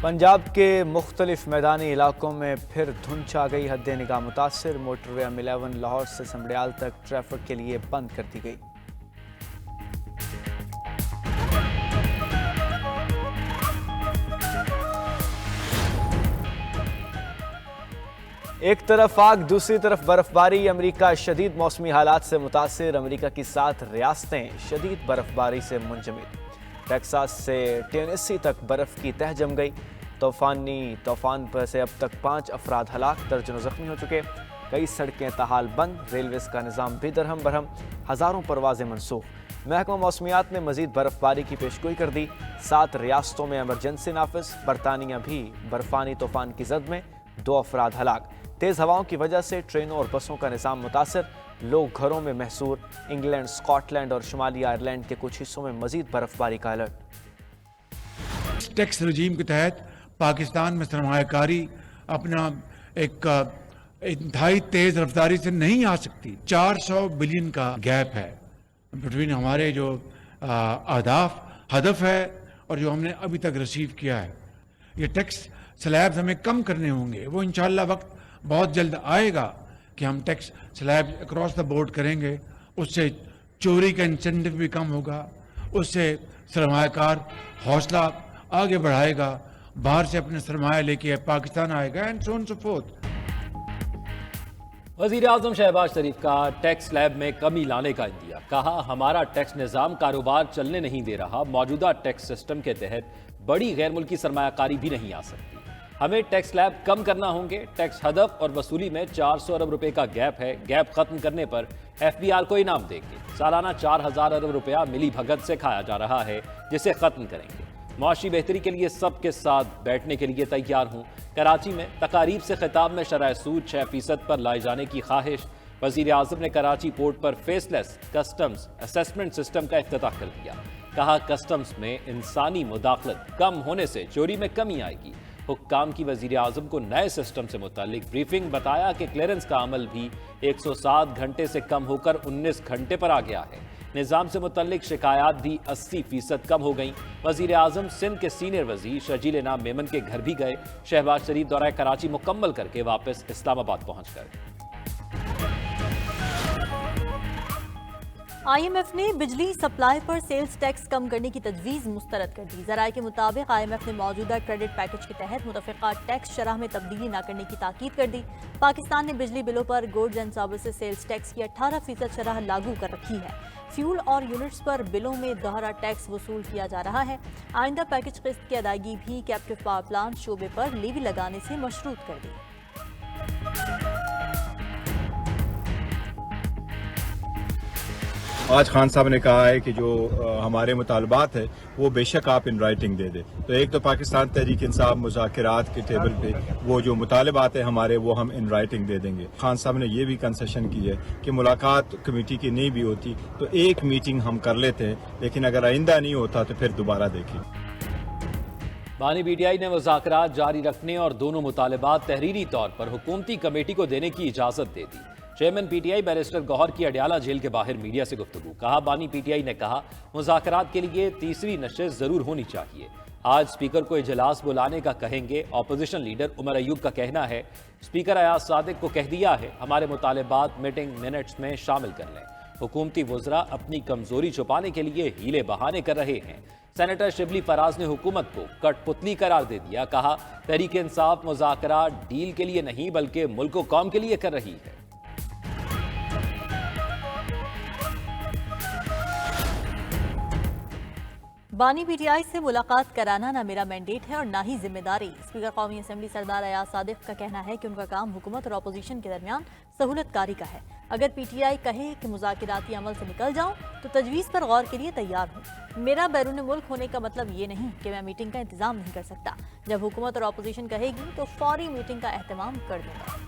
पंजाब के मुख्तलिफ मैदानी इलाकों में फिर धुंध छा गई। हद निगाह मुतासिर मोटरवे M11 लाहौर से समड़ियाल तक ट्रैफिक के लिए बंद कर दी गई। एक तरफ आग, दूसरी तरफ बर्फबारी। अमेरिका शदीद मौसमी हालात से मुतासिर। अमेरिका की 7 रियासतें शदीद बर्फबारी से मुंजमद। टेक्सास से टेनेसी तक बर्फ की तह जम गई। तूफान पर से अब तक 5 अफराद हलाक, दर्जनों जख्मी हो चुके। कई सड़कें ताहाल बंद, रेलवे का निज़ाम भी दरहम बरहम, हज़ारों परवाजें मनसूख। महकमा मौसमियात ने मजीद बर्फबारी की पेशगोई कर दी। 7 रियासतों में एमरजेंसी नाफिज। बरतानिया भी बर्फानी तूफान की जद में 2 अफराद हलाक। तेज़ हवाओं की वजह से ट्रेनों और बसों का निज़ाम मुतासर, लोग घरों में महसूर। इंग्लैंड, स्कॉटलैंड और शुमाली आयरलैंड के कुछ हिस्सों में मजीद बर्फबारी का अलर्ट। टैक्स रजीम के तहत पाकिस्तान में सरमायाकारी अपना एक इंतहाई तेज रफ्तारी से नहीं आ सकती। 400 बिलियन का गैप है बिटवीन हमारे जो अहदाफ हदफ है और जो हमने अभी तक रिसीव किया है। ये टैक्स स्लैब्स हमें कम करने होंगे। वो इंशाल्लाह वक्त बहुत जल्द आएगा कि हम tax slab across the board करेंगे। उससे चोरी का इंसेंटिव भी कम होगा, उससे सरमायाकार हौसला आगे बढ़ाएगा, बाहर से अपने सरमाया लेके पाकिस्तान आएगा and so on so fourth. वज़ीर आज़म शहबाज शरीफ का टैक्स स्लैब में कमी लाने का इंदिया। कहा, हमारा टैक्स निज़ाम कारोबार चलने नहीं दे रहा। मौजूदा टैक्स सिस्टम के तहत बड़ी गैर मुल्की सरमायाकारी भी नहीं आ सकती। हमें टैक्स स्लैब कम करना होंगे। टैक्स हदफ और वसूली में 400 अरब रुपए का गैप है। गैप खत्म करने पर FBR को इनाम देंगे। सालाना 4000 अरब रुपया मिली भगत से खाया जा रहा है, जिसे खत्म करेंगे। मुआशी बेहतरी के लिए सबके साथ बैठने के लिए तैयार हूँ। कराची में तकारीब से खिताब में शरह सूद 6% पर लाए जाने की ख्वाहिश। वज़ीर आज़म ने कराची पोर्ट पर फेसलेस कस्टम्स असेसमेंट सिस्टम का इफ्तिताह कर दिया। कहा, कस्टम्स में इंसानी मुदाखलत कम होने से चोरी में कमी आएगी। हुक्काम की वज़ीर आज़म को नए सिस्टम से मुतालिक ब्रीफिंग। बताया कि क्लियरेंस का अमल भी 107 घंटे से कम होकर 19 घंटे पर आ गया है। निज़ाम से मुतल्लिक शिकायत भी 80% कम हो गई। वज़ीर आज़म सिंध के सीनियर वज़ीर शर्जील नाम मेमन के घर भी गए। शहबाज शरीफ दौरा कराची मुकम्मल करके वापस इस्लामाबाद पहुँच गए। IMF ने बिजली सप्लाई पर सेल्स टैक्स कम करने की तजवीज़ मुस्तरद कर दी। ज़राए के मुताबिक IMF ने मौजूदा क्रेडिट पैकेज के तहत मुतफ़िक़ा टैक्स शरह में तब्दीली न करने की ताकीद कर दी। पाकिस्तान ने बिजली बिलों पर goods and services sales tax की 18% शरह लागू कर रखी है। फ्यूल और यूनिट्स पर बिलों में दोहरा टैक्स वसूल किया जा रहा है। आइंदा पैकेज किस्त की अदायगी भी कैप्टिव पावर प्लांट शोबे पर लीवी लगाने से मशरूत कर दी। आज खान साहब ने कहा है कि जो हमारे मुतालबात है वो बेशक आप इन राइटिंग दे दे। तो एक तो पाकिस्तान तहरीक इंसाफ मुज़ाकरात के टेबल पे वो जो मुतालबात है हमारे वो हम इन राइटिंग दे देंगे। खान साहब ने ये भी कंसेशन की है कि मुलाकात कमेटी की नहीं भी होती तो एक मीटिंग हम कर लेते हैं, लेकिन अगर आइंदा नहीं होता तो फिर दोबारा देखें। बानी PTI ने मुज़ाकरात जारी रखने और दोनों मुतालबात तहरीरी तौर पर हुकूमती कमेटी को देने की इजाज़त दे दी। चेयरमैन PTI बैरिस्टर गौहर की अडियाला जेल के बाहर मीडिया से गुफ्तगू। कहा, बानी PTI ने कहा, मुज़ाकरात के लिए तीसरी नशिस्त जरूर होनी चाहिए। आज स्पीकर को इजलास बुलाने का कहेंगे। ऑपोजिशन लीडर उमर अयूब का कहना है, स्पीकर अयाज सादिक को कह दिया है हमारे मुतालबात मीटिंग मिनट्स में शामिल कर लें। हुकूमती वुज़रा अपनी कमजोरी छुपाने के लिए हीले बहाने कर रहे हैं। सेनेटर शिबली फराज ने हुकूमत को कठपुतली करार दे दिया। कहा, तहरीक इंसाफ मुज़ाकरात डील के लिए नहीं बल्कि मुल्क व कौम के लिए कर रही है। बानी PTI से मुलाकात कराना ना मेरा मैंडेट है और ना ही जिम्मेदारी। स्पीकर कौमी असम्बली सरदार अयाज सादिक का कहना है कि उनका काम हुकूमत और अपोजिशन के दरमियान सहूलतकारी का है। अगर PTI कहे कि मुज़ाकराती अमल से निकल जाऊं तो तजवीज़ पर गौर के लिए तैयार हूं। मेरा बैरून मुल्क होने का मतलब ये नहीं कि मैं मीटिंग का इंतजाम नहीं कर सकता। जब हुकूमत और अपोजिशन कहेगी तो फौरी मीटिंग का एहतमाम कर दूंगा।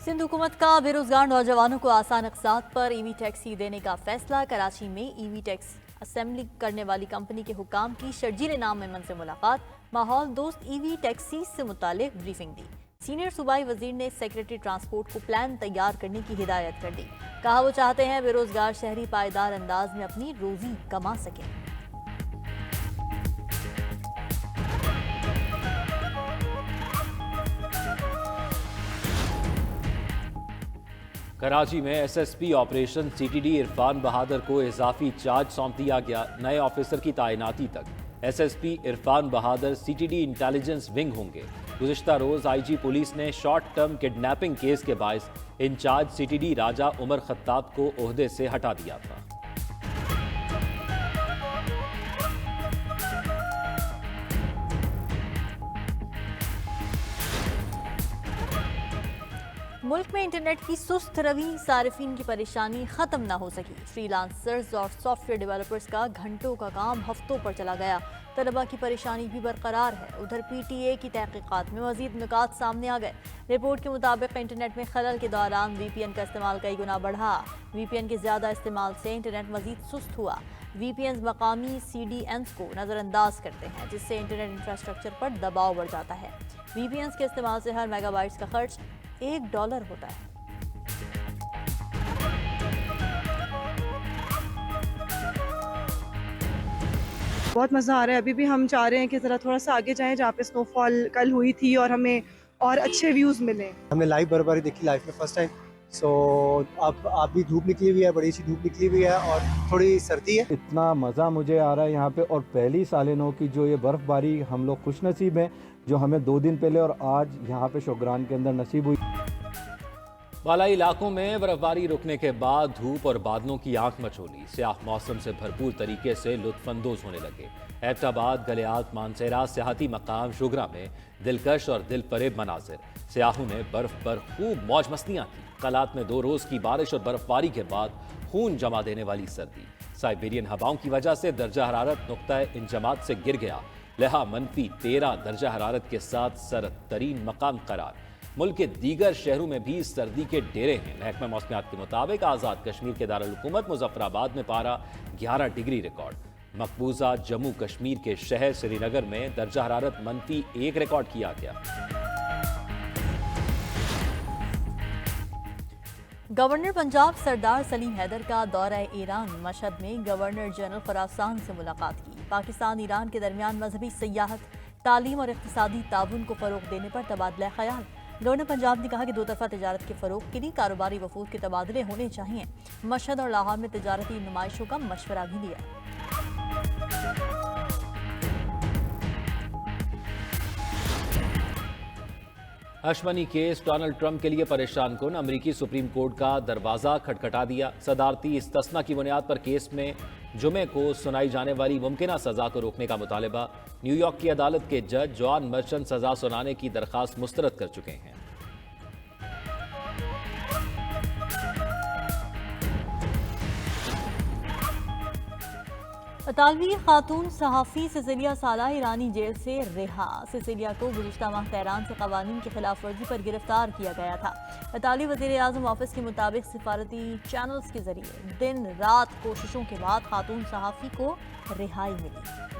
सिंध हुकूमत का बेरोजगार नौजवानों को आसान अक़सात पर EV टैक्सी देने का फैसला। कराची में EV टैक्स असेंबली करने वाली कंपनी के हुक्काम की शर्जील नाम मेमन से मुलाकात। माहौल दोस्त EV टैक्सी से मुतालिक ब्रीफिंग दी। सीनियर सूबाई वजीर ने सेक्रेटरी ट्रांसपोर्ट को प्लान तैयार करने की हिदायत कर दी। कहा वो चाहते हैं बेरोजगार शहरी पायदार अंदाज में अपनी रोजी कमा सकें। कराची में एसएसपी ऑपरेशन सीटीडी इरफान बहादुर को इजाफी चार्ज सौंप दिया गया। नए ऑफिसर की तैनाती तक एसएसपी इरफान बहादुर सीटीडी इंटेलिजेंस विंग होंगे। गुज़िश्ता रोज आईजी पुलिस ने शॉर्ट टर्म किडनैपिंग केस के बायस इंचार्ज सीटीडी राजा उमर खत्ताब को ओहदे से हटा दिया था। मुल्क में इंटरनेट की सुस्त रवि सारिफिन की परेशानी खत्म ना हो सकी। फ्रीलांसर्स और सॉफ्टवेयर डेवलपर्स का घंटों का काम हफ्तों पर चला गया। तलबा की परेशानी भी बरकरार है। उधर पीटीए की तहकीकात में मजीद नुकात सामने आ गए। रिपोर्ट के मुताबिक इंटरनेट में खलल के दौरान वीपीएन का इस्तेमाल कई गुना बढ़ा। वीपीएन के ज्यादा इस्तेमाल से इंटरनेट मजीद सुस्त हुआ। वीपीएन मकामी सीडीएन्स को नजरअंदाज करते हैं, जिससे इंटरनेट इंफ्रास्ट्रक्चर पर दबाव बढ़ जाता है। वीपीएन के इस्तेमाल से हर मेगाबाइट्स का खर्च $1 होता है। बहुत मज़ा आ रहा है। अभी भी हम चाह रहे हैं कि ज़रा थोड़ा सा आगे जाएं, जहाँ पे स्नोफॉल कल हुई थी और हमें और अच्छे व्यूज़ मिले। हमने लाइव बर्फबारी देखी लाइफ में फर्स्ट टाइम। सो अब भी धूप निकली हुई है, बड़ी सी धूप निकली हुई है और थोड़ी सर्दी है। इतना मज़ा मुझे आ रहा है यहाँ पे। और पहली सालिनों की जो ये बर्फ़बारी, हम लोग खुशनसीब हैं जो हमें 2 दिन पहले और आज यहाँ पे शोग्रान के अंदर नसीब हुई। बालाई इलाकों में बर्फबारी रुकने के बाद धूप और बादलों की आंख मचोली। स्याह मौसम से भरपूर तरीके से लुत्फानंदोज होने लगे। एबटाबाद, गलियात, मानसेरा सियाहती मकाम शुगरा में दिलकश और दिल फरेब मनाजिर। स्याहों ने बर्फ पर खूब मौज मस्तियाँ की। कलात में 2 रोज़ की बारिश और बर्फबारी के बाद खून जमा देने वाली सर्दी। साइबेरियन हवाओं की वजह से दर्जा हरारत नुक्ता इंजमात से गिर गया। लहा -13 दर्जा हरारत के साथ सर्द तरीन मकाम करार। मुल्क के दीगर शहरों में भी सर्दी के डेरे हैं। महकमा मौसमियात के मुताबिक आज़ाद कश्मीर के दारुल हुकूमत मुजफ्फराबाद में पारा 11 डिग्री रिकॉर्ड। मकबूजा जम्मू कश्मीर के शहर श्रीनगर में दर्जा हरारत -1 रिकॉर्ड किया गया। गवर्नर पंजाब सरदार सलीम हैदर का दौरा ईरान। मशहद में गवर्नर जनरल खरासान से मुलाकात की। पाकिस्तान ईरान के दरमियान मजहबी सियाहत, तालीम और इक़्तिसादी ताउन को फ़रोग़ देने पर तबादला ख्याल। गवर्नर पंजाब ने कहा कि 2 तरफ़ा तजारत के फ़रोग़ के लिए कारोबारी वफूद के तबादले होने चाहिए। मशहद और लाहौर में तजारती नुमाइशों का मशवरा भी लिया। अशमनी केस डोनाल्ड ट्रंप के लिए परेशान कुन। अमरीकी सुप्रीम कोर्ट का दरवाज़ा खटखटा दिया। सदारती इस्तिस्ना की बुनियाद पर केस में जुमे को सुनाई जाने वाली मुमकिना सज़ा को रोकने का मुतालबा। न्यूयॉर्क की अदालत के जज जॉन मर्चेंट सज़ा सुनाने की दरख्वास्त मुस्तरद कर चुके हैं। इतालवी खातून सहाफ़ी सिसिलिया साला ईरानी जेल से रिहा। सिसिलिया को गुज़िश्ता माह तेहरान से क़वानीन की खिलाफ वर्जी पर गिरफ्तार किया गया था। इताली वज़ीर आज़म ऑफिस के मुताबिक सिफारती चैनल्स के जरिए दिन रात कोशिशों के बाद खातून सहाफ़ी को रिहाई मिली।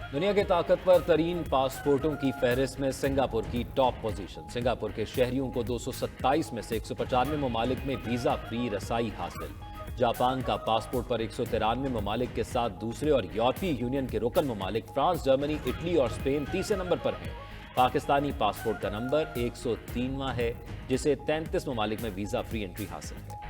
दुनिया के ताकतवर तरीन पासपोर्टों की फहरिस्त में सिंगापुर की टॉप पोजीशन। सिंगापुर के शहरियों को 227 में से 195 ममालिक में वीज़ा फ्री रसाई हासिल। जापान का पासपोर्ट पर 193 ममालिक के साथ दूसरे और यूरोपीय यूनियन के रुकन ममालिक फ्रांस, जर्मनी, इटली और स्पेन तीसरे नंबर पर हैं। पाकिस्तानी पासपोर्ट का नंबर 103वां है, जिसे 33 ममालिक में वीज़ा फ्री एंट्री हासिल है।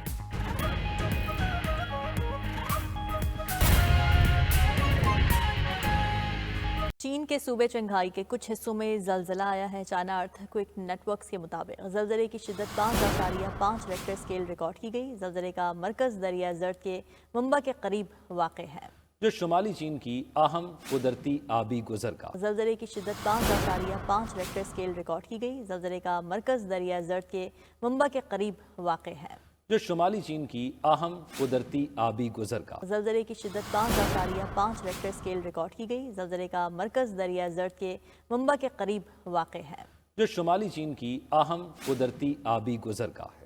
चीन के सूबे चंघाई के कुछ हिस्सों में जलजला आया है। चाइना अर्थक्वेक नेटवर्क्स के मुताबिक जलजले की शिद्दत 5.5 रेक्टर स्केल रिकॉर्ड की गई। जलजले का मरकज दरिया जर्द के मुंबा के करीब वाक़ है, जो शुमाली चीन की अहम कुदरती आबी गुजरगाह। जलजले की शिद्दत 5.5 रेक्टर स्केल रिकॉर्ड की गई। जलजले का मरकज दरिया जर्द के मुंबा के करीब वाक़ है, जो शुमाली चीन की अहम कुदरती आबी गुजरगाह। जलजले की शिद्दत 5.5 रेक्टर स्केल रिकॉर्ड की गई। जलजले का मरकज दरिया जर्द के मुंबा के करीब वाक़ है, जो शुमाली चीन की अहम कुदरती आबी गुजरगाह है।